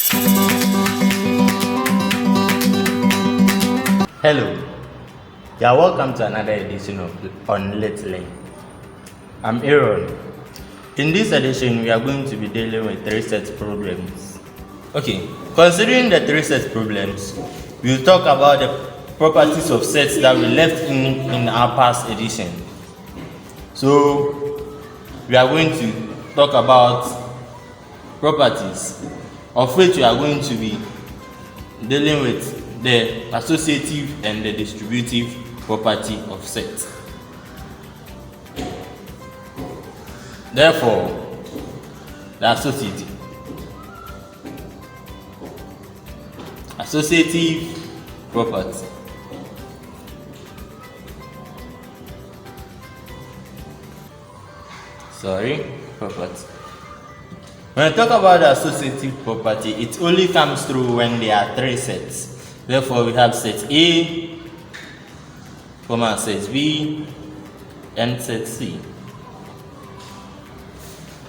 Hello, you are welcome to another edition of On Let's Learn. I'm Aaron. In this edition, we are going to be dealing with three sets problems. Okay, considering the three sets problems, we'll talk about the properties of sets that we left in our past edition. So, we are going to talk about properties, of which we are going to be dealing with the associative and the distributive property of sets. Therefore, the associative property. Property. When I talk about the associative property, it only comes through when there are three sets. Therefore, we have set A, set B, and set C.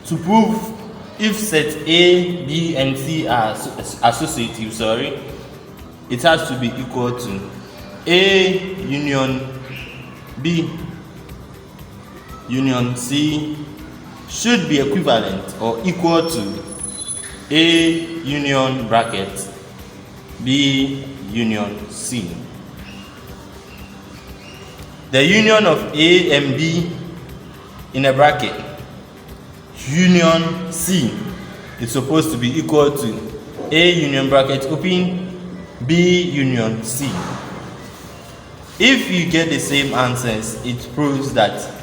To prove if set A, B, and C are associative, it has to be equal to A union B union C should be equivalent or equal to A union bracket B union C. The union of A and B in a bracket union C is supposed to be equal to A union bracket open B union C. If you get the same answers, it proves that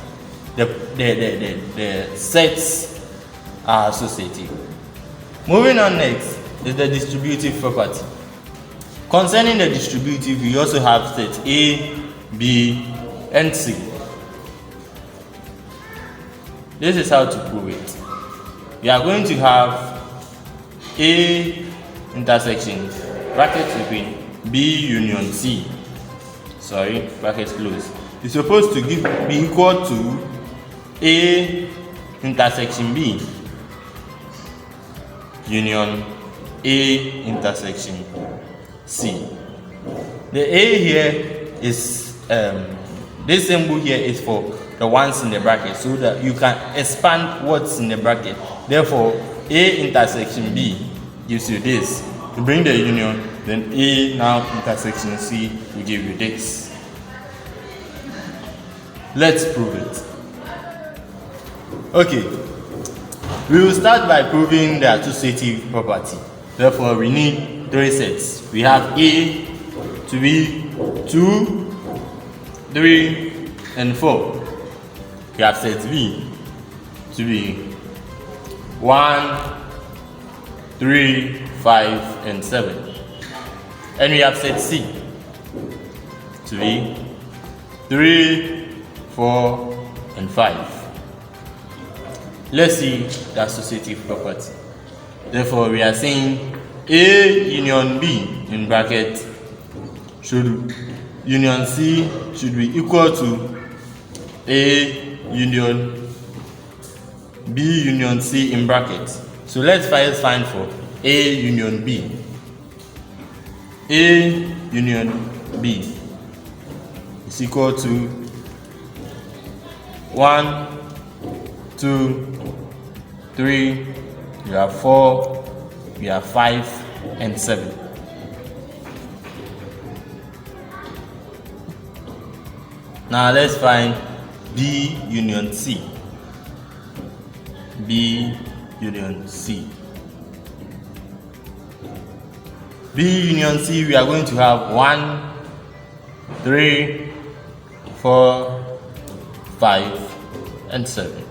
the sets are associative. Moving on next is the distributive property. Concerning the distributive, we also have set A, B, and C. This is how to prove it. We are going to have A intersection bracket open B union C. Bracket close. It's supposed to be equal to A intersection B union A intersection C. The A here is this symbol here is for the ones in the bracket, so that you can expand what's in the bracket. Therefore, A intersection B gives you this. To bring the union, then A now intersection C will give you this. Let's prove it. Okay, we will start by proving the associative property. Therefore, we need three sets. We have A to be 2, 3, and 4. We have set B to be 1, 3, 5, and 7. And we have set C to be 3, 4, and 5. Let's see the associative property. Therefore, we are saying A union B in bracket union C should be equal to A union B union C in bracket. So let's first find for A union B. A union B is equal to 1, 2, 3, we have 4, we have 5, and 7. Now let's find B union C. B union C. B union C, we are going to have 1, 3, 4, 5, and 7.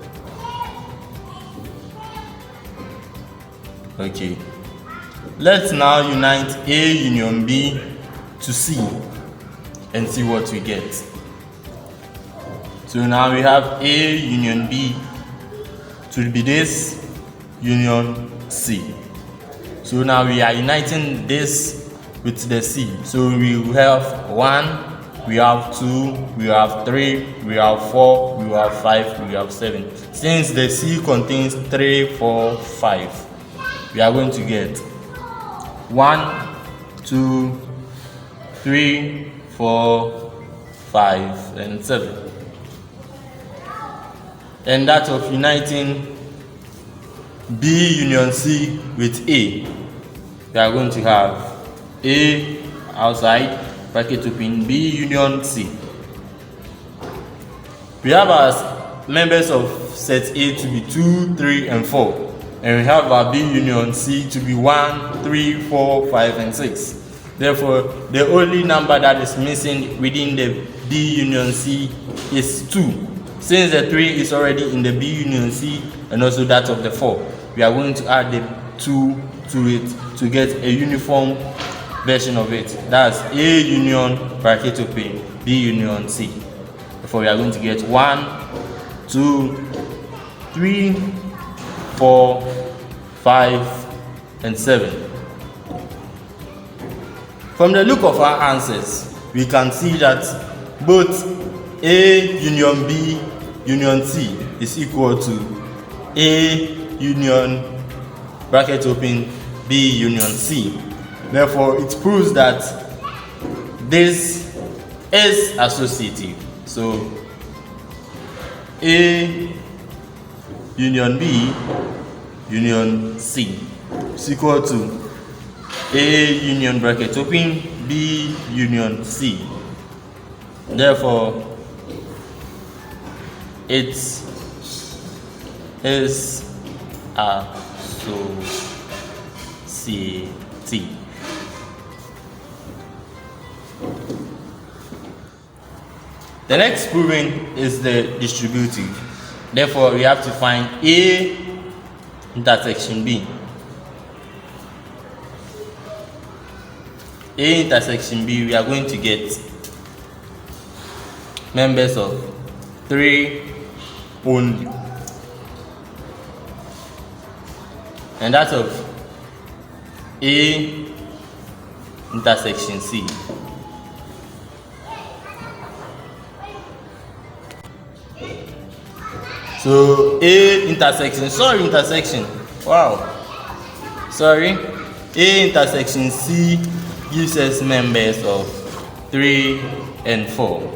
Okay, let's now unite A union B to C and see what we get. So now we have A union B to be this union C. So now we are uniting this with the C. So we will have 1, we have 2, we have 3, we have 4, we have 5, we have 7. Since the C contains 3, 4, 5, we are going to get 1, 2, 3, 4, 5, and 7. And that of uniting B union C with A, we are going to have A outside, bracket open, B union C. We have our members of set A to be 2, 3, and 4. And we have our B union C to be 1, 3, 4, 5, and 6. Therefore, the only number that is missing within the B union C is 2. Since the 3 is already in the B union C and also that of the 4, we are going to add the 2 to it to get a uniform version of it. That's A union, bracket open, B union C. Therefore, we are going to get 1, 2, 3, 4, 5, and 7. From the look of our answers, we can see that both A union B union C is equal to A union, bracket open, B union C. Therefore, it proves that this is associative. So A union B union C is equal to A union, bracket open, B union C. Therefore, it is associative. The next proving is the distributive. Therefore, we have to find A intersection B. A intersection B, we are going to get members of 3 only. And that of A intersection C. So A intersection, A intersection C gives us members of 3 and 4.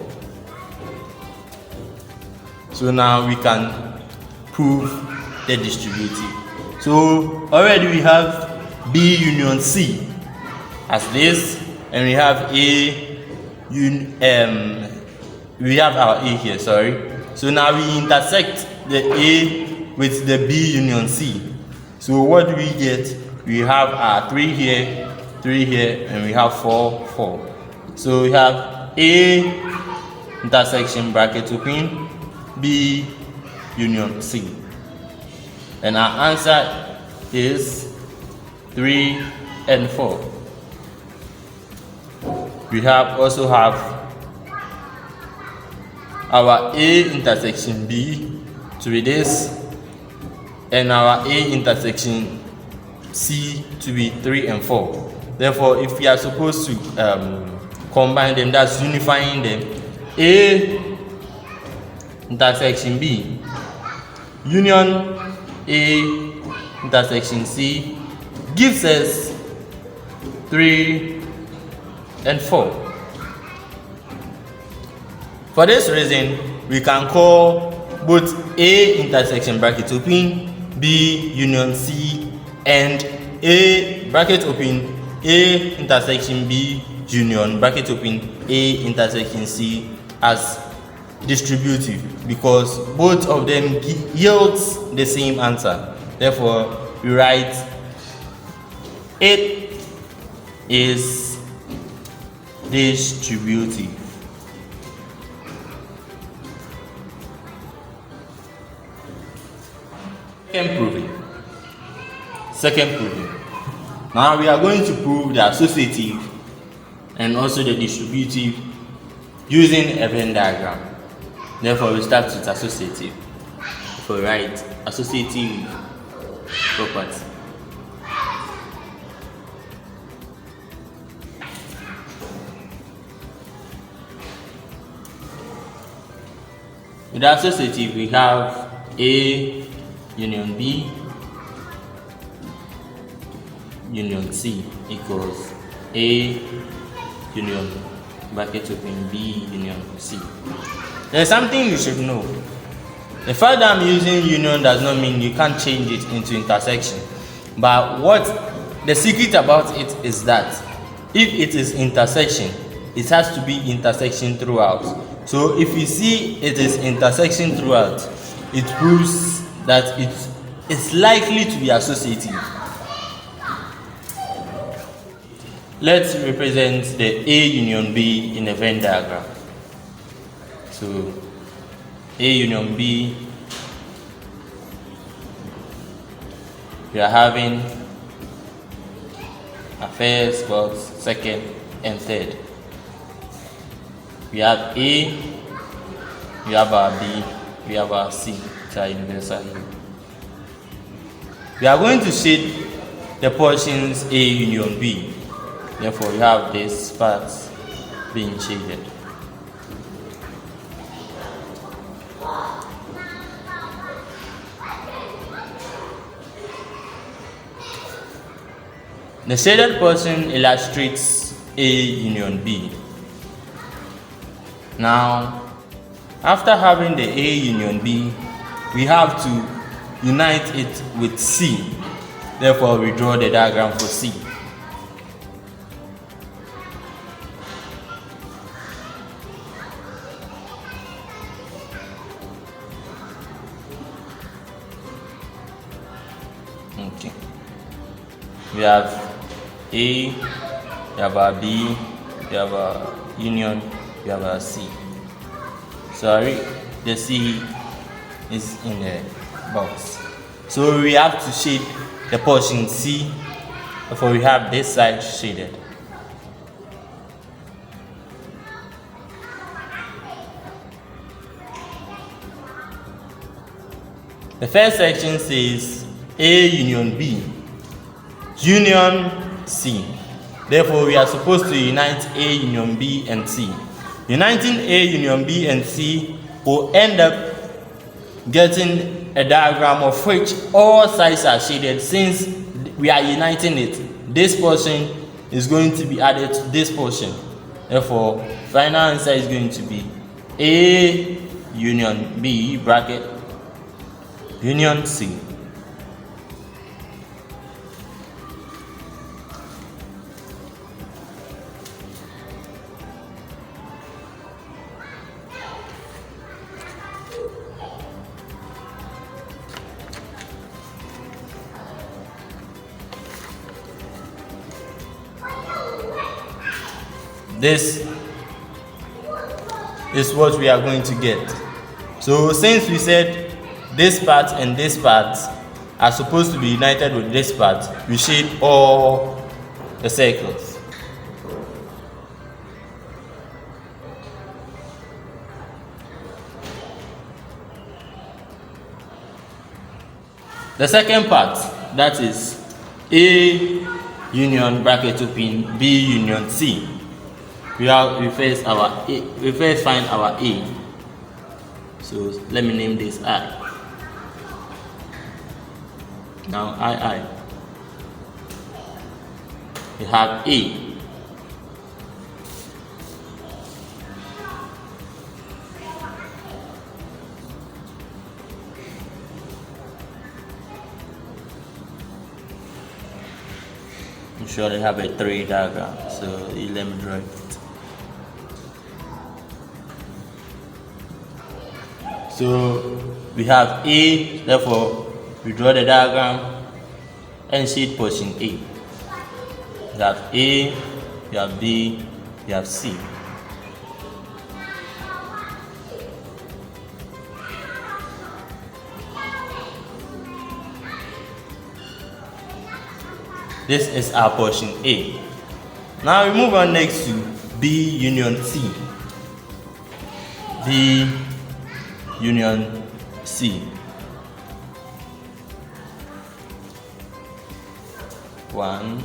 So now we can prove the distributive. So already we have B union C as this, and we have we have our A here, So now we intersect the A with the B union C. So what do we get? We have our 3 here, 3 here, and we have 4, 4. So we have A intersection, bracket open, B union C. And our answer is 3 and 4. We also have our A intersection B to be this, and our A intersection C to be 3 and 4. Therefore, if we are supposed to combine them, that's unifying them. A intersection B union A intersection C gives us 3 and 4. For this reason, we can call both A intersection, bracket open, B union C, and A bracket open, A intersection B union, bracket open, A intersection C as distributive, because both of them yields the same answer. Therefore, we write it is distributive. Second proving. Now we are going to prove the associative and also the distributive using a Venn diagram. Therefore, we start with associative. So write associative property. With the associative, we have A union B union C equals A union bracket open B union C. There's something you should know. The fact that I'm using union does not mean you can't change it into intersection. But what the secret about it is that if it is intersection, it has to be intersection throughout. So if you see it is intersection throughout, it proves that it's likely to be associative. Let's represent the A union B in a Venn diagram. So A union B, we are having a first, box, second, and third. We have A, we have our B, we have our C, which are universal here. We are going to shade the portions A union B. Therefore, we have this part being shaded. The shaded portion illustrates A union B. Now, after having the A union B, we have to unite it with C. Therefore, we draw the diagram for C. Okay. We have A, we have our B, we have our union, we have our C. Sorry, the C is in the box. So we have to shade the portion C, therefore we have this side shaded. The first section says A union B, union C. Therefore, we are supposed to unite A union B and C. Uniting A union B and C will end up getting a diagram of which all sides are shaded. Since we are uniting it, this portion is going to be added to this portion. Therefore, final answer is going to be A union B bracket union C. This is what we are going to get. So since we said this part and this part are supposed to be united with this part, we shade all the circles. The second part, that is A union bracket open B union C. We first find our A. So let me name this I. Now I. We have A. I'm sure they have a 3 diagram, so let me draw it. So we have A, therefore we draw the diagram and shade portion A. We have A, we have B, we have C. This is our portion A. Now we move on next to B union C. B union C. 1,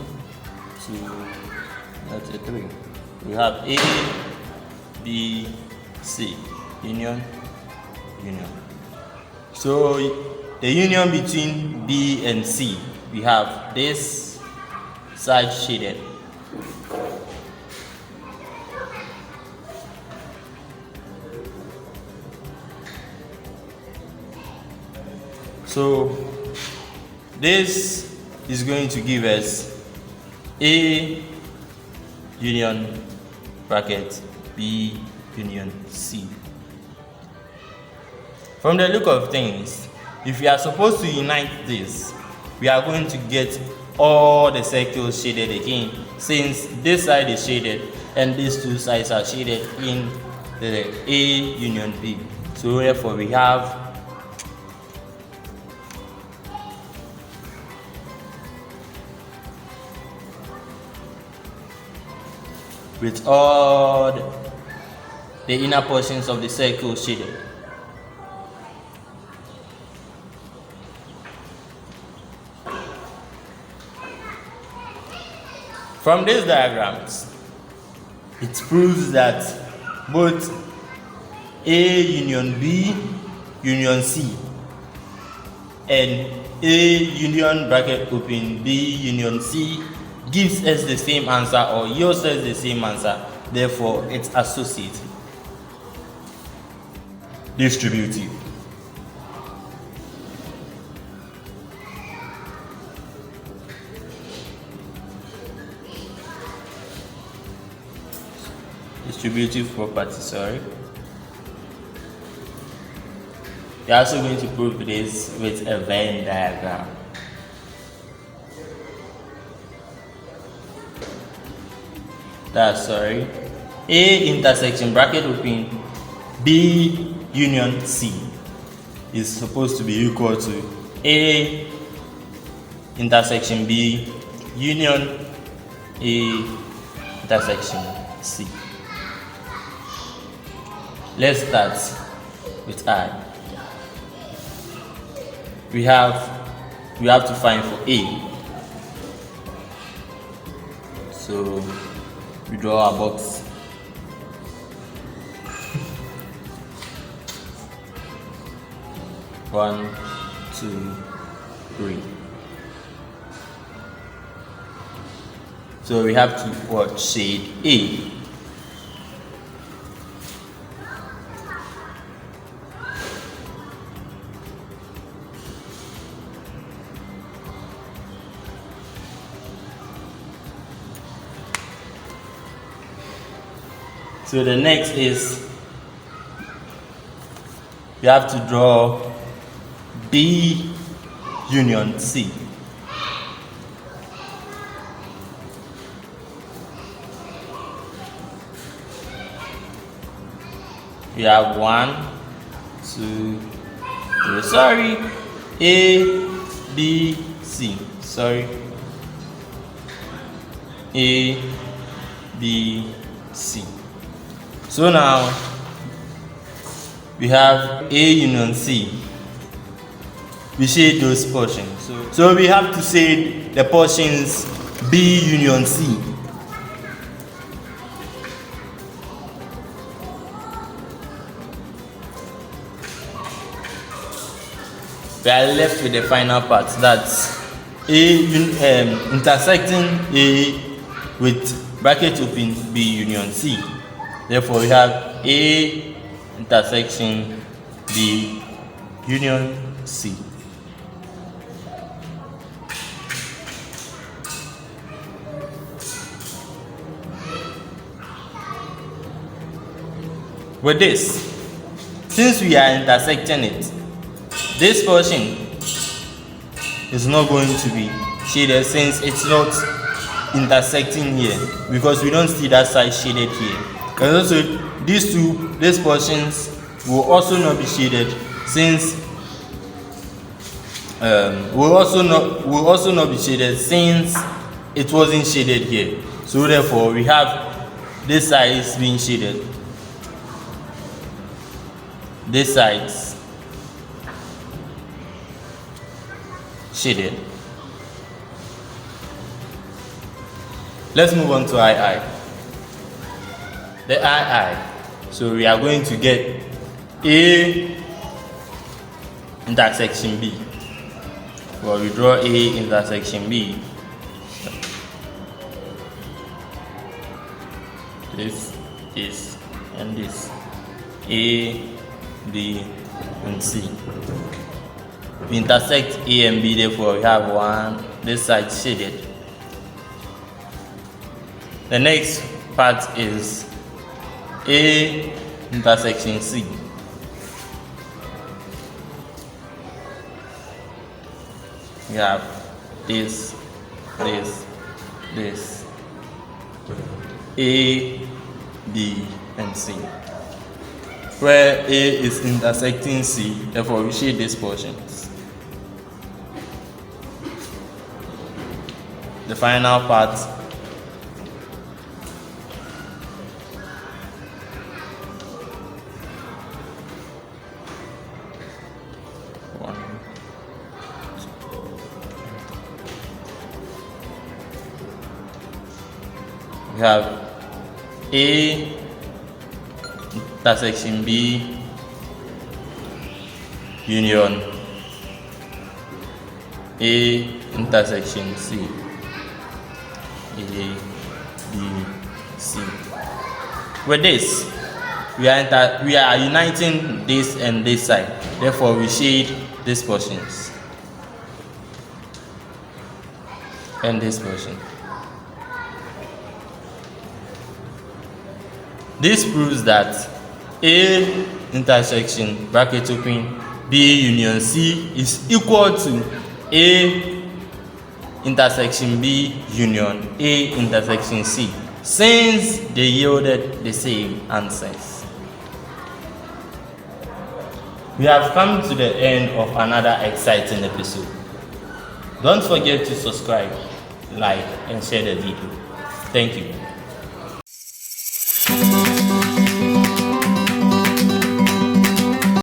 2, that's a 3. We have A, B, C. Union. So the union between B and C, we have this side shaded. So this is going to give us A union bracket B union C. From the look of things, if we are supposed to unite this, we are going to get all the circles shaded again, since this side is shaded and these two sides are shaded in the A union B. So therefore we have with all the inner portions of the circle shaded. From these diagrams, it proves that both A union B union C and A union bracket open B union C gives us the same answer or yields us the same answer. Therefore, it's associative. Distributive. Distributive property, sorry. We're also going to prove this with a Venn diagram. A intersection bracket open B union C is supposed to be equal to A intersection B union A intersection C. Let's start with I. We have to find for A. So we draw a box. One, two, three. So we have to shade A. So the next is we have to draw B union C. We have 1, 2, 3. Sorry, A, B, C. Sorry, A, B, C. So now we have A union C. We shade those portions. So we have to shade the portions B union C. We are left with the final part, that's A intersecting A with bracket open B union C. Therefore, we have A intersection B union C. With this, since we are intersecting it, this portion is not going to be shaded since it's not intersecting here, because we don't see that side shaded here. And also these portions will also not be shaded since will also not be shaded since it wasn't shaded here. So therefore we have this side is being shaded, this side's shaded. Let's move on to II. The II. So we are going to get A intersection B. Well, we draw A intersection B. this, and this. A, B, and C. We intersect A and B, therefore we have one, this side shaded. The next part is A intersection C. We have this, A, B, and C. Where A is intersecting C, therefore we shade these portions. The final part we have A intersection B union A intersection C. A, B, C. With this, we are uniting this and this side. Therefore, we shade these portions and this portion. This proves that A intersection bracket open B union C is equal to A intersection B union A intersection C, since they yielded the same answers. We have come to the end of another exciting episode. Don't forget to subscribe, like, and share the video. Thank you.